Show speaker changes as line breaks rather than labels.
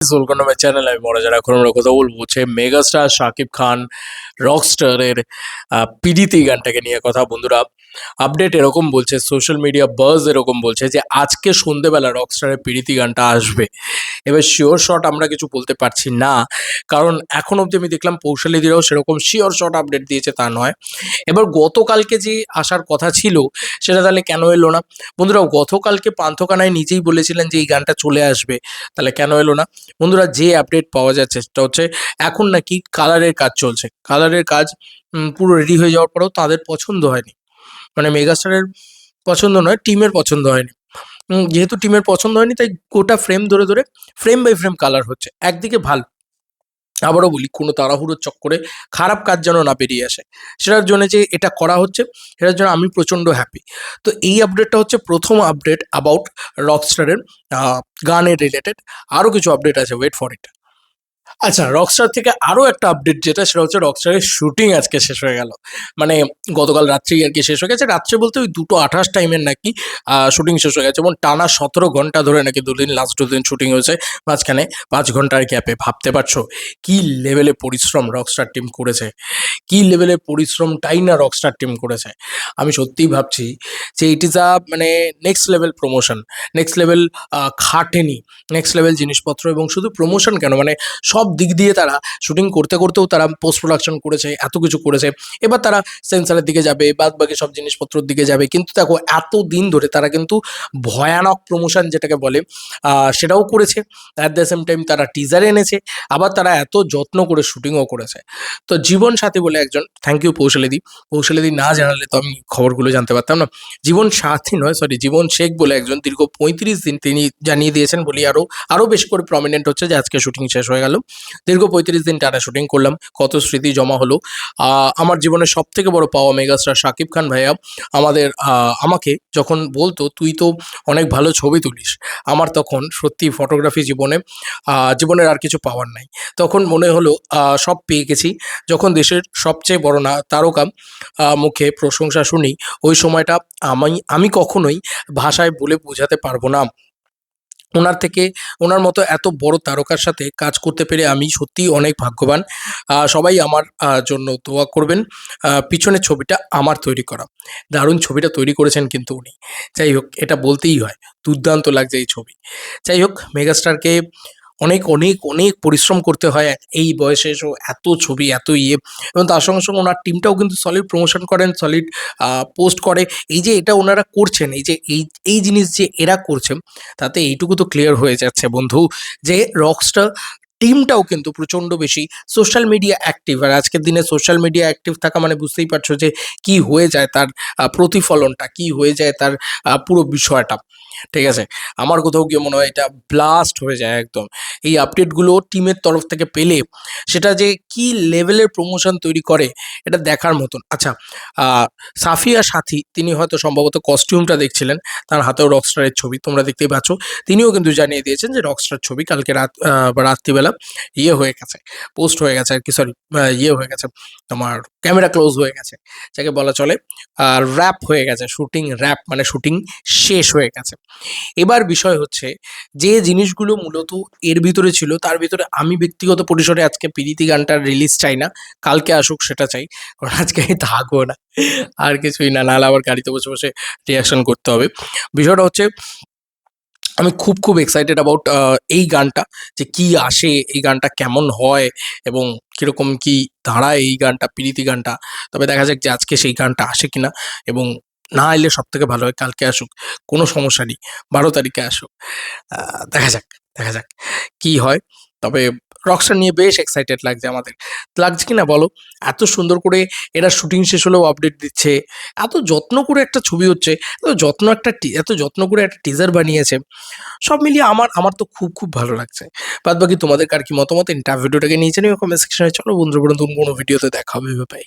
Welcome to my channel. আমি মনে এখন আমরা কথা বলবো হচ্ছে মেগাস্টার শাকিব খান রকস্টারের পিডিতি গানটাকে নিয়ে কথা। বন্ধুরা, আপডেট এরকম বলছে, সোশ্যাল মিডিয়া বাজ এরকম বলছে যে আজকে সন্ধেবেলা রকস্টারের পিডিতি গানটা আসবে। এবার শিওর শট আমরা কিছু বলতে পারছি না, কারণ এখন অবধি আমি দেখলাম পৌশালীদিরাও সেরকম শিওর শট আপডেট দিয়েছে তা নয়। এবার গতকালকে যে আসার কথা ছিল সেটা তাহলে কেন এলো না? বন্ধুরা, গতকালকে পান্থকানায় নিজেই বলেছিলেন যে এই গানটা চলে আসবে, তাহলে কেন এলো না? বন্ধুরা, যে আপডেট পাওয়া যাচ্ছে সেটা হচ্ছে এখন নাকি কালারের কাজ চলছে। কালারের কাজ পুরো রেডি হয়ে যাওয়ার পরেও তাদের পছন্দ হয়নি, মানে মেগাস্টারের পছন্দ নয়, টিমের পছন্দ হয়নি। যেহেতু টিমের পছন্দ হয়নি তাই গোটা ফ্রেম ধরে ধরে ফ্রেম বাই ফ্রেম কালার হচ্ছে। একদিকে ভালো, আবারও বলি, কোনো তাড়াহুড়োর চক্করে খারাপ কাজ যেন না বেরিয়ে আসে, সেটার জন্য যে এটা করা হচ্ছে সেটার জন্য আমি প্রচণ্ড হ্যাপি। তো এই আপডেটটা হচ্ছে প্রথম আপডেট অ্যাবাউট রকস্টারের গানের রিলেটেড। আরও কিছু আপডেট আছে, ওয়েট ফর ইট। আচ্ছা, রকস্টার থেকে আরও একটা আপডেট যেটা, সেটা হচ্ছে রকস্টারের শুটিং আজকে শেষ হয়ে গেল। মানে গতকাল রাত্রেই আর কি শেষ হয়ে গেছে। রাত্রে বলতে ওই 2:28 টাইমের নাকি শুটিং শেষ হয়ে গেছে, এবং টানা 17 ঘন্টা ধরে নাকি দুদিন, লাস্ট দুদিন শুটিং হয়েছে, মাঝখানে 5 ঘন্টার গ্যাপে। ভাবতে পারছো কী লেভেলে পরিশ্রম রকস্টার টিম করেছে? কী লেভেলের পরিশ্রমটাই না রকস্টার টিম করেছে। আমি সত্যিই ভাবছি যে ইট ইজ মানে next level promotion, next level খাটেনি, নেক্সট লেভেল জিনিসপত্র। এবং শুধু প্রমোশন কেন, মানে সব দিক দিয়ে তারা শুটিং করতে করতেও তারা পোস্ট প্রোডাকশন করেছে, এত কিছু করেছে। এবার তারা সেন্সারের দিকে যাবে, বাদ বাকি সব জিনিসপত্রের দিকে যাবে। কিন্তু দেখো, এত দিন ধরে তারা কিন্তু ভয়ানক প্রমোশন যেটাকে বলে সেটাও করেছে। অ্যাট দ্য সেম টাইম তারা টিজার এনেছে, আবার তারা এত যত্ন করে শুটিংও করেছে। তো জীবন সাথী বলে একজন, থ্যাংক ইউ পৌশালীদি। পৌশালীদি না জানালে তো আমি খবরগুলো জানতে পারতাম না। জীবন সাথী নয়, সরি, জীবন শেখ বলে একজন দীর্ঘ 35 দিন তিনি জানিয়ে দিয়েছেন বলি আরও বেশি করে প্রমিনেন্ট হচ্ছে যে আজকে শুটিং শেষ হয়ে গেল। দীর্ঘ 35 দিন টানা শুটিং করলাম, কত স্মৃতি জমা হলো। আমার জীবনের সব থেকে বড় পাওয়া মেগাস্টার শাকিব খান ভাইয়া আমাকে যখন বলতো তুই তো অনেক ভালো ছবি তুলিস, আমার তখন সত্যি ফটোগ্রাফি জীবনের আর কিছু পাওয়ার নাই। তখন মনে হলো সব পেয়ে গেছি। যখন দেশের সবচেয়ে বড় না তারকা মুখে প্রশংসা শুনি, ওই সময়টা আমি কখনোই ভাষায় বলে বোঝাতে পারবো না। ওনার মতো এত বড় তারকার সাথে কাজ করতে পেরে আমি সত্যিই অনেক ভাগ্যবান। সবাই আমার জন্য দোয়া করবেন। পিছনের ছবিটা আমার তৈরি করা। দারুণ ছবিটা তৈরি করেছেন কিন্তু উনি। যাই হোক, এটা বলতেই হয়, দুর্দান্ত লাগছে এই ছবি। যাই হোক, মেগাস্টারকে অনেক অনেক অনেক পরিশ্রম করতে হয় এই বয়সে এসেও, এত ছবি, এত এবং তার সঙ্গে সঙ্গে ওনার টিমটাও কিন্তু সলিড প্রমোশন করেন, সলিড পোস্ট করে। এই যে এটা ওনারা করছেন, এই যে এই জিনিস যে এরা করছে, তাতে এইটুকু তো ক্লিয়ার হয়ে যাচ্ছে বন্ধু যে রকস্টার টিমটাও কিন্তু প্রচণ্ড বেশি সোশ্যাল মিডিয়া অ্যাক্টিভ। আর আজকের দিনে সোশ্যাল মিডিয়া অ্যাক্টিভ থাকা মানে বুঝতেই পারছো যে কি হয়ে যায় তার প্রতিফলনটা, কি হয়ে যায় তার পুরো বিষয়টা। ঠিক আছে, আমার কোথাও গিয়ে মনে হয় এটা ব্লাস্ট হয়ে যায় একদম। এই আপডেটগুলো টিমের তরফ থেকে পেলে সেটা যে কি লেভেলের প্রমোশন তৈরি করে, এটা দেখার মতন। আচ্ছা, সাফিয়া সাথী, তিনি হয়তো সম্ভবত কস্টিউমটা দেখছিলেন, তার হাতেও রকস্টারের ছবি তোমরা দেখতেই পাচ্ছ। তিনিও কিন্তু জানিয়ে দিয়েছেন যে রকস্টার ছবি কালকে রাত্রিবেলা হয়ে গেছে, পোস্ট হয়ে গেছে আর কি, সরি, হয়ে গেছে, তোমার ক্যামেরা ক্লোজ হয়ে গেছে, যাকে বলা চলে র্যাপ হয়ে গেছে। শুটিং র্যাপ মানে শুটিং শেষ হয়ে গেছে। এবার বিষয় হচ্ছে যে জিনিসগুলো মূলত এর ভিতরে ছিল, তার ভিতরে আমি ব্যক্তিগত পরিসরে আজকে পিরিতি গানটার রিলিজ চাই না, কালকে আসুক সেটা চাই। কারণ আজকে আমি থাকবো না, আর কিছুই না, নাহলে আবার গাড়িতে বসে বসে রিয়াকশন করতে হবে। বিষয়টা হচ্ছে আমি খুব খুব এক্সাইটেড অ্যাবাউট এই গানটা, যে কি আসে, এই গানটা কেমন হয় এবং কীরকম কি দাঁড়ায় এই গানটা, পিরিতি গানটা। তবে দেখা যাক যে আজকে সেই গানটা আসে কিনা, এবং না এলে সব থেকে ভালো হয় কালকে আসুক, কোনো সমস্যা নেই, 12 তারিখে আসুক। দেখা যাক, দেখা যাক কি হয়। তবে রকস্টার নিয়ে বেশ এক্সাইটেড লাগছে আমাদের। লাগছে কি না বলো? এত সুন্দর করে এরা শুটিং শেষ হলেও আপডেট দিচ্ছে, এত যত্ন করে একটা ছবি হচ্ছে, এত যত্ন করে একটা টিজার বানিয়েছে। সব মিলিয়ে আমার তো খুব খুব ভালো লাগছে। বাদ বাকি তোমাদের কার কি মতামত, ভিডিওটাকে নিচে নিয়ে কমেন্ট সেকশনে। চলো বন্ধুরা, কোনো ভিডিওতে দেখা হবে, বাই।